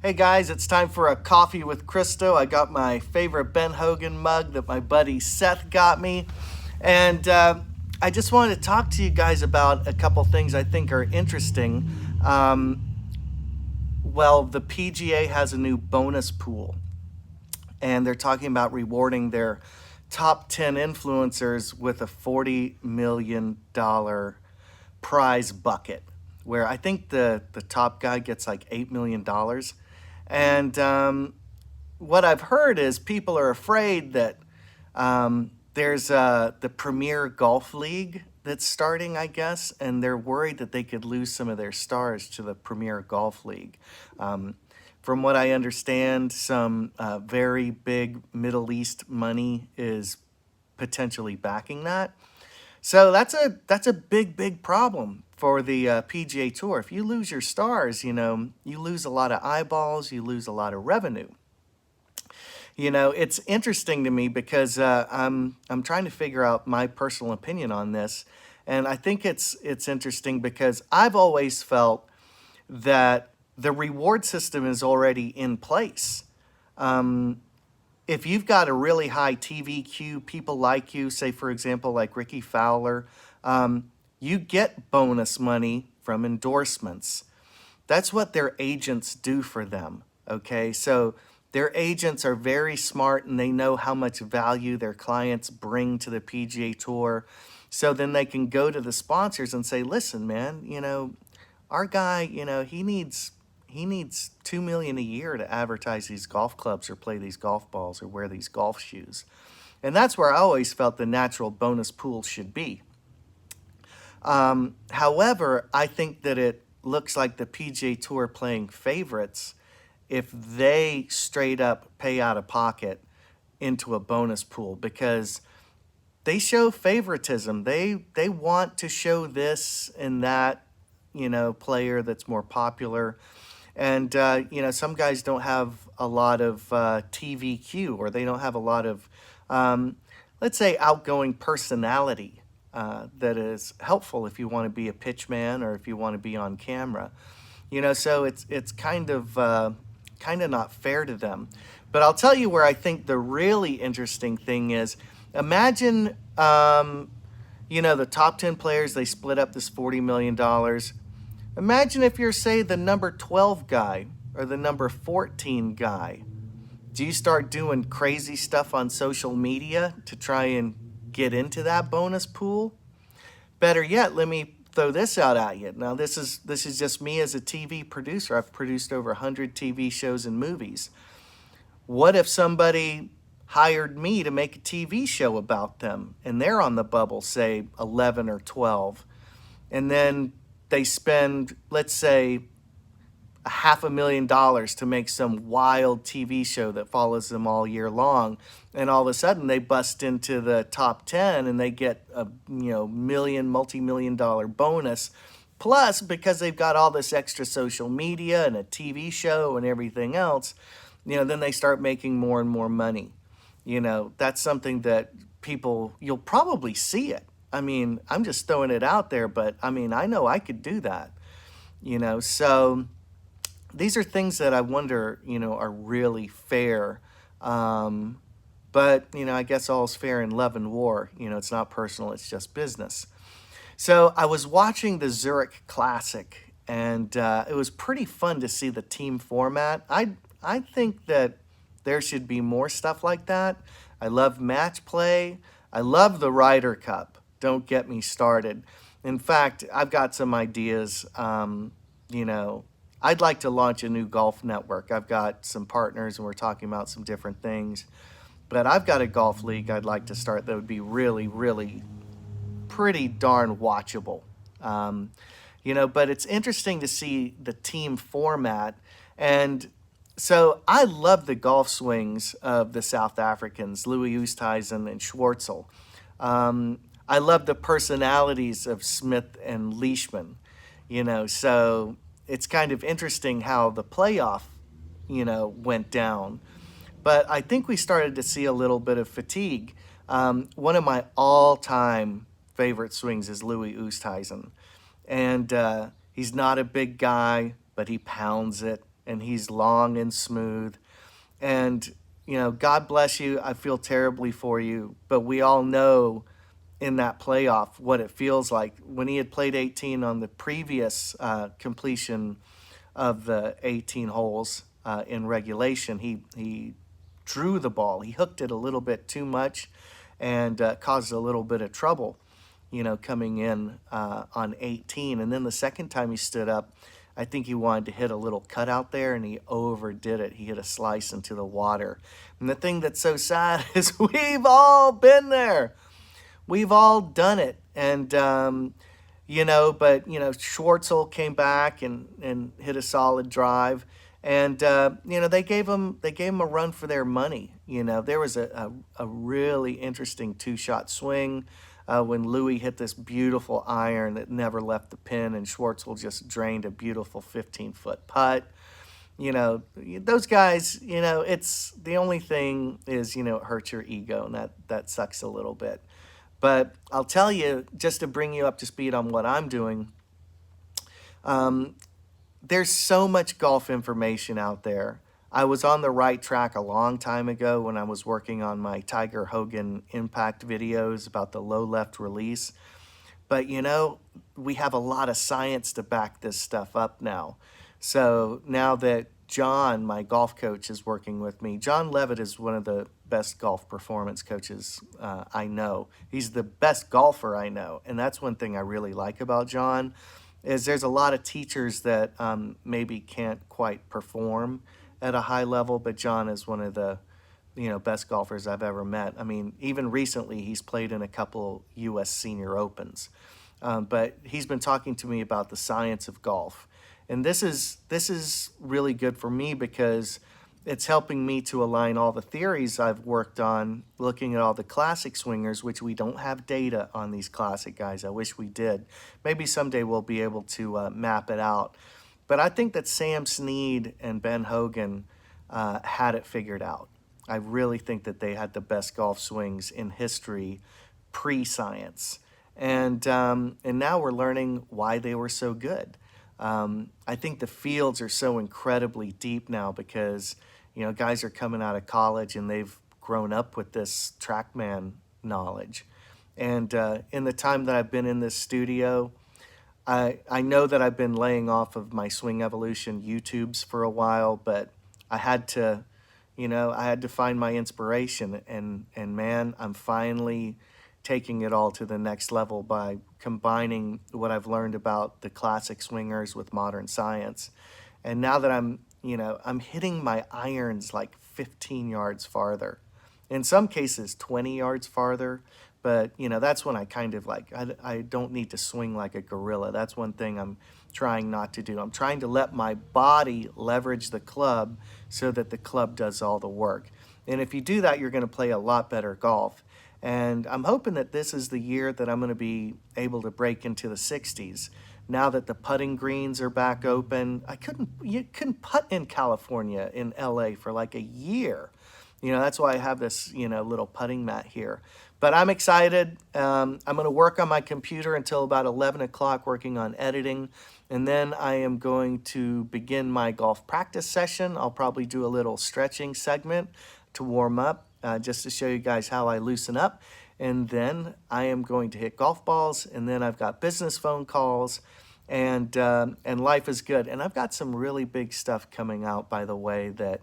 Hey guys, it's time for a coffee with Christo. I got my favorite Ben Hogan mug that my buddy Seth got me. And I just wanted to talk to you guys about a couple things I think are interesting. The PGA has a new bonus pool, and they're talking about rewarding their top 10 influencers with a $40 million prize bucket, where I think the top guy gets like $8 million. And what I've heard is people are afraid that there's the Premier Golf League that's starting, I guess, and they're worried that they could lose some of their stars to the Premier Golf League. From what I understand, some very big Middle East money is potentially backing that. So that's a big problem for the PGA Tour. If you lose your stars, you lose a lot of eyeballs, you lose a lot of revenue. It's interesting to me because I'm trying to figure out my personal opinion on this, and I think it's interesting because I've always felt that the reward system is already in place. If you've got a really high TVQ, people like you, say for example like Ricky Fowler, you get bonus money from endorsements. That's what their agents do for them, okay? So their agents are very smart and they know how much value their clients bring to the PGA Tour. So then they can go to the sponsors and say, listen, man, our guy, he needs $2 million a year to advertise these golf clubs or play these golf balls or wear these golf shoes. And that's where I always felt the natural bonus pool should be. However, I think that it looks like the PGA Tour playing favorites if they straight up pay out of pocket into a bonus pool, because they show favoritism. They want to show this and that, player that's more popular. And, some guys don't have a lot of TVQ, or they don't have a lot of, let's say, outgoing personality that is helpful if you want to be a pitchman or if you want to be on camera. So it's kind of not fair to them. But I'll tell you where I think the really interesting thing is, imagine, the top 10 players, they split up this $40 million. Imagine if you're, say, the number 12 guy or the number 14 guy. Do you start doing crazy stuff on social media to try and get into that bonus pool? Better yet, let me throw this out at you. Now, this is just me as a TV producer. I've produced over 100 TV shows and movies. What if somebody hired me to make a TV show about them and they're on the bubble, say 11 or 12, and then they spend, let's say, $500,000 to make some wild TV show that follows them all year long, and all of a sudden they bust into the top 10 and they get a multi-million-dollar bonus. Plus, because they've got all this extra social media and a TV show and everything else, then they start making more and more money. That's something that you'll probably see it. I mean, I'm just throwing it out there, but I know I could do that. So these are things that I wonder, are really fair. But, I guess all's fair in love and war. It's not personal, it's just business. So I was watching the Zurich Classic, and it was pretty fun to see the team format. I think that there should be more stuff like that. I love match play. I love the Ryder Cup. Don't get me started. In fact, I've got some ideas. I'd like to launch a new golf network. I've got some partners and we're talking about some different things. But I've got a golf league I'd like to start that would be really, really pretty darn watchable. But it's interesting to see the team format. And so I love the golf swings of the South Africans, Louis Oosthuizen and Schwartzel. I love the personalities of Smith and Leishman, so it's kind of interesting how the playoff, went down. But I think we started to see a little bit of fatigue. One of my all-time favorite swings is Louis Oosthuizen. And he's not a big guy, but he pounds it. and he's long and smooth. And, God bless you. I feel terribly for you, but we all know in that playoff what it feels like. When he had played 18 on the previous completion of the 18 holes in regulation, he drew the ball. He hooked it a little bit too much and caused a little bit of trouble, coming in on 18. And then the second time he stood up, I think he wanted to hit a little cutout there, and he overdid it. He hit a slice into the water. And the thing that's so sad is we've all been there. We've all done it. And, Schwartzel came back and hit a solid drive. And, they gave him a run for their money. There was a really interesting two-shot swing when Louis hit this beautiful iron that never left the pin, and Schwartzel just drained a beautiful 15-foot putt. Those guys, it's the only thing is, it hurts your ego, and that sucks a little bit. But I'll tell you, just to bring you up to speed on what I'm doing, there's so much golf information out there. I was on the right track a long time ago when I was working on my Tiger Hogan impact videos about the low left release. But, we have a lot of science to back this stuff up now. So now that John, my golf coach, is working with me, John Levitt is one of the best golf performance coaches I know. He's the best golfer I know. And that's one thing I really like about John, is there's a lot of teachers that maybe can't quite perform at a high level, but John is one of the best golfers I've ever met. I mean, even recently he's played in a couple U.S. Senior Opens, but he's been talking to me about the science of golf, and this is really good for me because it's helping me to align all the theories I've worked on, looking at all the classic swingers, which we don't have data on these classic guys. I wish we did. Maybe someday we'll be able to map it out. But I think that Sam Snead and Ben Hogan had it figured out. I really think that they had the best golf swings in history pre-science. And now we're learning why they were so good. I think the fields are so incredibly deep now because, guys are coming out of college and they've grown up with this TrackMan knowledge. And in the time that I've been in this studio, I know that I've been laying off of my Swing Evolution YouTubes for a while, but I had to find my inspiration, and man, I'm finally taking it all to the next level by combining what I've learned about the classic swingers with modern science. And now that I'm hitting my irons like 15 yards farther, in some cases 20 yards farther. But, that's when I kind of I don't need to swing like a gorilla. That's one thing I'm trying not to do. I'm trying to let my body leverage the club so that the club does all the work. And if you do that, you're going to play a lot better golf. And I'm hoping that this is the year that I'm going to be able to break into the 60s. Now that the putting greens are back open, you couldn't putt in California, in LA for like a year. That's why I have this, little putting mat here. But I'm excited. I'm going to work on my computer until about 11 o'clock working on editing. And then I am going to begin my golf practice session. I'll probably do a little stretching segment to warm up, just to show you guys how I loosen up. And then I am going to hit golf balls. And then I've got business phone calls. And life is good. And I've got some really big stuff coming out, by the way, that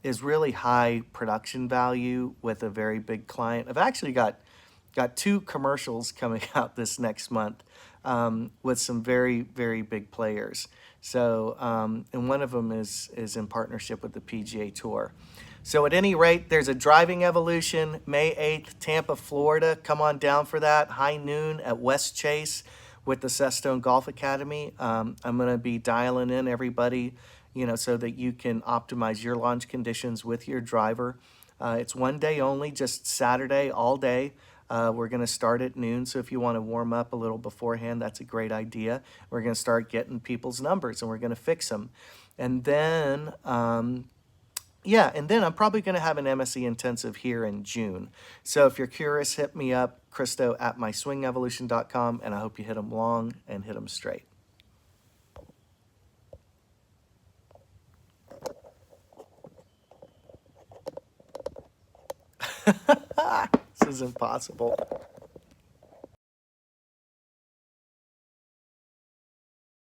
is really high production value with a very big client. I've actually got 2 commercials coming out this next month with some very, very big players. So, and one of them is in partnership with the PGA Tour. So at any rate, there's a driving evolution, May 8th, Tampa, Florida. Come on down for that, high noon at West Chase with the Sestone Golf Academy. I'm going to be dialing in everybody, so that you can optimize your launch conditions with your driver. It's one day only, just Saturday all day. We're going to start at noon, so if you want to warm up a little beforehand, that's a great idea. We're going to start getting people's numbers, and we're going to fix them. And then, I'm probably going to have an MSE intensive here in June. So if you're curious, hit me up, Christo at myswingevolution.com, and I hope you hit them long and hit them straight. This is impossible.